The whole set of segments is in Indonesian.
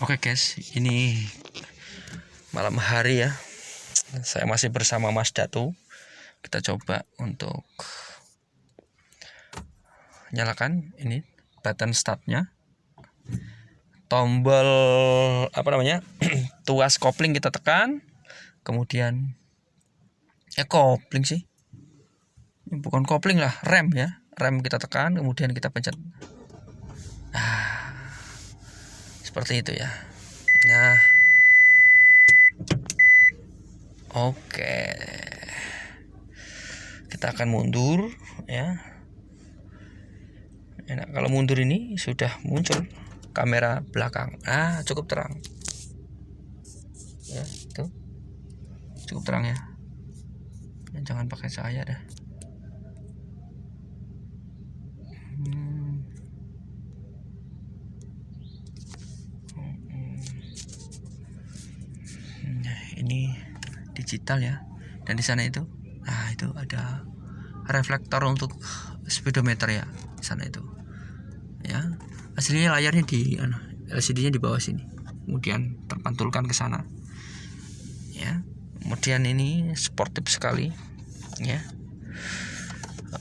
Oke guys, ini malam hari ya. Saya masih bersama Mas Datu. Kita coba untuk nyalakan ini button startnya. Tombol tuas kopling kita tekan. Kemudian kopling sih. Bukan kopling lah, rem ya. Rem kita tekan, kemudian kita pencet. Seperti itu ya. Nah, oke. Kita akan mundur ya. Nah, kalau mundur ini sudah muncul kamera belakang. Cukup terang. Ya, itu. Cukup terang ya. Jangan pakai cahaya dah. Nah, ini digital ya. Dan di sana itu, itu ada reflektor untuk speedometer ya. Di sana itu. Ya. Aslinya layarnya di LCD-nya di bawah sini. Kemudian terpantulkan ke sana. Ya. Kemudian ini sportif sekali ya.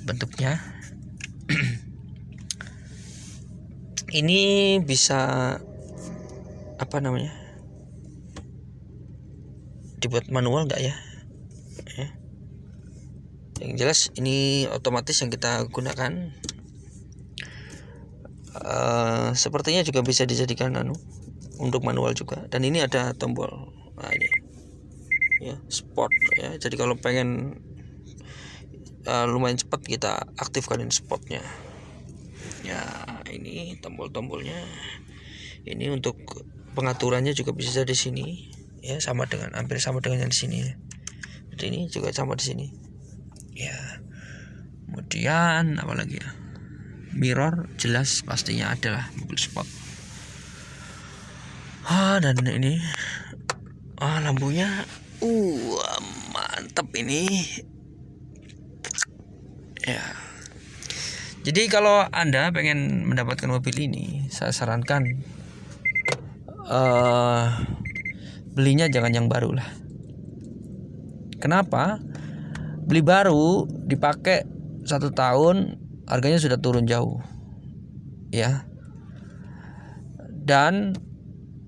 Bentuknya ini bisa dibuat manual enggak ya? Yang jelas ini otomatis yang kita gunakan. Sepertinya juga bisa dijadikan untuk manual juga. Dan ini ada tombol ini ya, sport ya. Jadi kalau pengen lumayan cepat, kita aktifkan spotnya ya. Ini tombol-tombolnya. Ini untuk pengaturannya juga bisa di sini ya, hampir sama dengan yang di sini ya. Jadi ini juga sama di sini ya. Kemudian apalagi ya, mirror jelas pastinya adalah mobil sport. Dan ini lampunya mantap ini ya. Jadi kalau Anda pengen mendapatkan mobil ini, saya sarankan belinya jangan yang baru lah. Kenapa? Beli baru dipakai 1 tahun harganya sudah turun jauh ya. Dan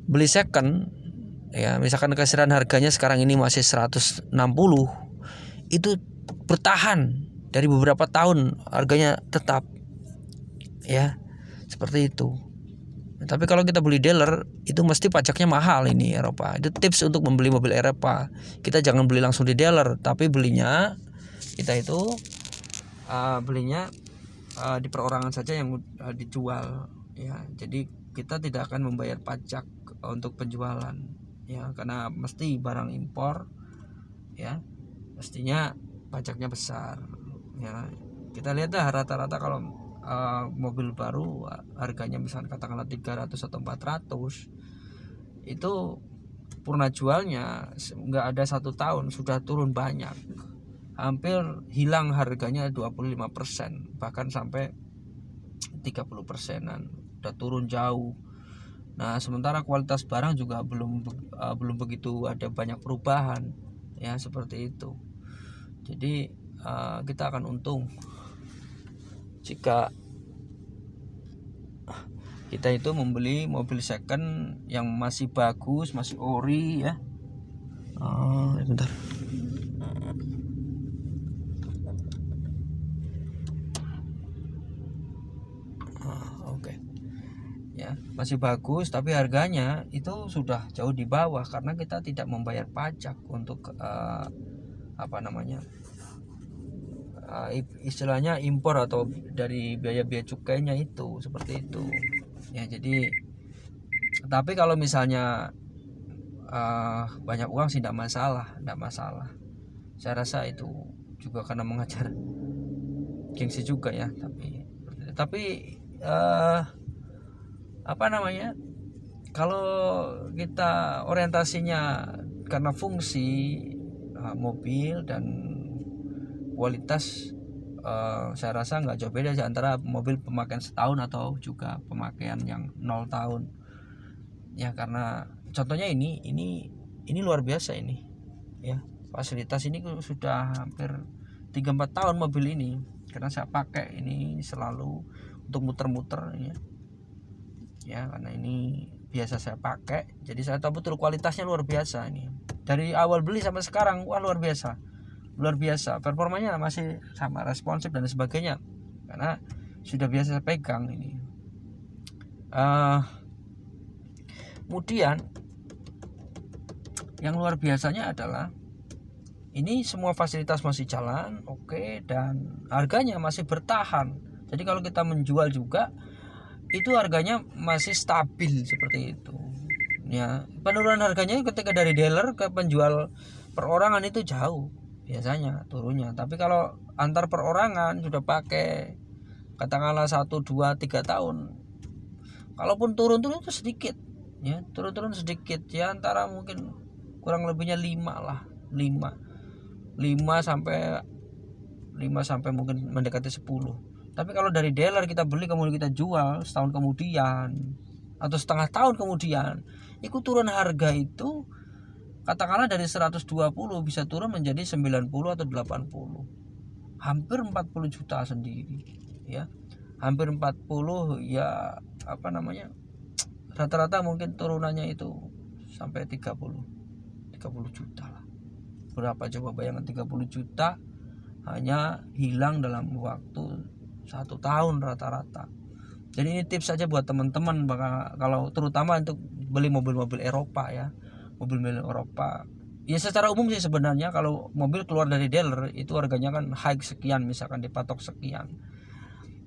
beli second ya, misalkan kisaran harganya sekarang ini masih 160, itu bertahan dari beberapa tahun, harganya tetap ya, seperti itu. Tapi kalau kita beli dealer, itu mesti pajaknya mahal ini Eropa. Itu tips untuk membeli mobil Eropa. Kita jangan beli langsung di dealer, tapi belinya kita itu belinya di perorangan saja yang dijual ya. Jadi kita tidak akan membayar pajak untuk penjualan ya, karena mesti barang impor ya, mestinya pajaknya besar ya. Kita lihat dah rata-rata kalau mobil baru harganya misalnya katakanlah 300 atau 400, itu purna jualnya nggak ada 1 tahun sudah turun banyak, hampir hilang harganya 25%, bahkan sampai 30%-an, udah turun jauh. Nah, sementara kualitas barang juga belum begitu ada banyak perubahan ya, seperti itu. Jadi kita akan untung jika kita itu membeli mobil second yang masih bagus, masih ori ya. Bentar. Oke. Ya, masih bagus, tapi harganya itu sudah jauh di bawah karena kita tidak membayar pajak untuk istilahnya impor atau dari biaya cukainya itu, seperti itu ya. Jadi tapi kalau misalnya banyak uang sih tidak masalah. Saya rasa itu juga karena mengajar gengsi juga ya. Tapi kalau kita orientasinya karena fungsi mobil dan kualitas, saya rasa nggak jauh beda antara mobil pemakaian setahun atau juga pemakaian yang 0 tahun Ya karena contohnya ini luar biasa ini. Ya, fasilitas ini sudah hampir 3-4 tahun mobil ini karena saya pakai ini selalu untuk muter-muter ya. Ya, karena ini biasa saya pakai, jadi saya tahu betul kualitasnya luar biasa ini. Dari awal beli sampai sekarang, wah luar biasa. Luar biasa. Performanya masih sama, responsif dan sebagainya. Karena sudah biasa saya pegang ini. Kemudian yang luar biasanya adalah ini semua fasilitas masih jalan, oke, dan harganya masih bertahan. Jadi kalau kita menjual juga itu harganya masih stabil seperti itu. Ya, penurunan harganya ketika dari dealer ke penjual perorangan itu jauh biasanya turunnya. Tapi kalau antar perorangan sudah pakai katakanlah 1, 2, 3 tahun, kalaupun turun itu sedikit ya, turun sedikit ya, antara mungkin kurang lebihnya 5 lah, 5 sampai mungkin mendekati 10. Tapi kalau dari dealer kita beli kemudian kita jual setahun kemudian atau setengah tahun kemudian, itu turun harga itu katakanlah dari 120 bisa turun menjadi 90 atau 80. Hampir 40 juta sendiri ya. Hampir 40 ya, apa namanya? Rata-rata mungkin turunannya itu sampai 30 juta lah. Berapa coba bayangkan 30 juta hanya hilang dalam waktu 1 tahun rata-rata. Jadi ini tips saja buat teman-teman kalau terutama untuk beli mobil-mobil Eropa ya. Mobil-mobil Eropa. Ya secara umum sih sebenarnya kalau mobil keluar dari dealer itu harganya kan high sekian, misalkan dipatok sekian.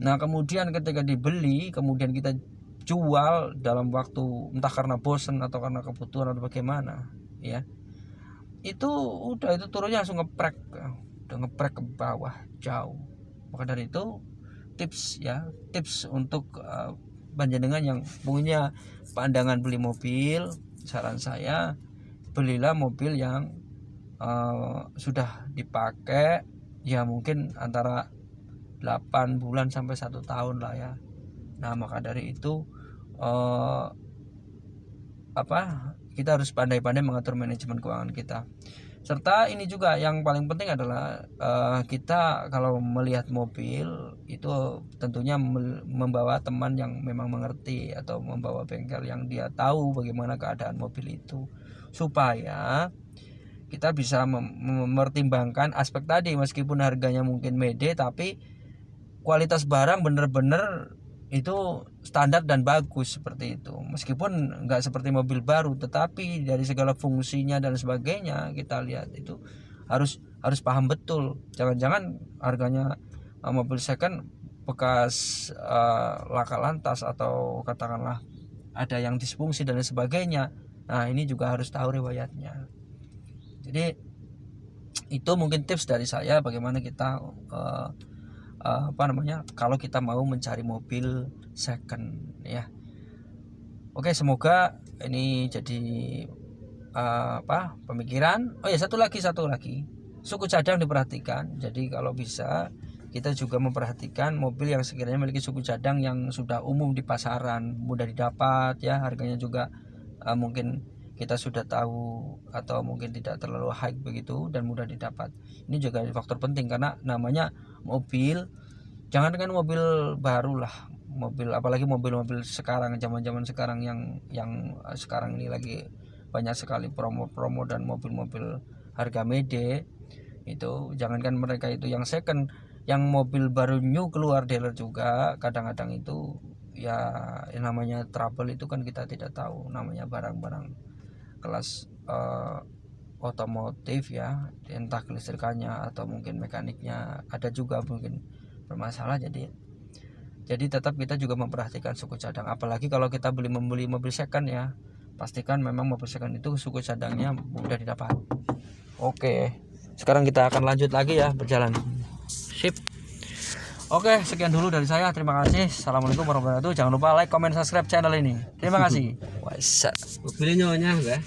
Nah, kemudian ketika dibeli kemudian kita jual dalam waktu entah karena bosan atau karena kebutuhan atau bagaimana ya. Itu turunnya langsung ngeprek ke bawah jauh. Maka dari itu tips untuk panjenengan yang punya pandangan beli mobil, saran saya belilah mobil yang sudah dipakai ya mungkin antara 8 bulan sampai 1 tahun lah ya. Nah, maka dari itu kita harus pandai-pandai mengatur manajemen keuangan kita. Serta ini juga yang paling penting adalah kita kalau melihat mobil itu tentunya membawa teman yang memang mengerti atau membawa bengkel yang dia tahu bagaimana keadaan mobil itu, supaya kita bisa mempertimbangkan aspek tadi. Meskipun harganya mungkin mede tapi kualitas barang benar-benar itu standar dan bagus seperti itu. Meskipun nggak seperti mobil baru, tetapi dari segala fungsinya dan sebagainya kita lihat itu harus paham betul. Jangan-jangan harganya mobil second bekas laka lantas atau katakanlah ada yang disfungsi dan sebagainya. Nah, ini juga harus tahu riwayatnya. Jadi itu mungkin tips dari saya bagaimana kita kalau kita mau mencari mobil second ya. Oke, semoga ini jadi pemikiran. Oh ya, satu lagi suku cadang diperhatikan. Jadi kalau bisa kita juga memperhatikan mobil yang sekiranya memiliki suku cadang yang sudah umum di pasaran, mudah didapat ya, harganya juga mungkin kita sudah tahu atau mungkin tidak terlalu high begitu dan mudah didapat. Ini juga faktor penting karena namanya mobil, jangan dengan mobil baru lah, apalagi mobil-mobil sekarang, zaman-zaman sekarang yang sekarang ini lagi banyak sekali promo-promo dan mobil-mobil harga mede itu. Jangankan mereka itu yang second, yang mobil baru new keluar dealer juga kadang-kadang itu ya, yang namanya trouble itu kan kita tidak tahu, namanya barang-barang kelas otomotif ya, entah kelistrikannya atau mungkin mekaniknya ada juga mungkin bermasalah. Jadi tetap kita juga memperhatikan suku cadang, apalagi kalau kita membeli mobil second ya, pastikan memang mobil second itu suku cadangnya mudah didapat. Oke, sekarang kita akan lanjut lagi ya berjalan. Sip. Oke, sekian dulu dari saya. Terima kasih. Assalamualaikum warahmatullahi wabarakatuh. Jangan lupa like, comment, subscribe channel ini. Terima kasih. Mobilnya nyonya enggak?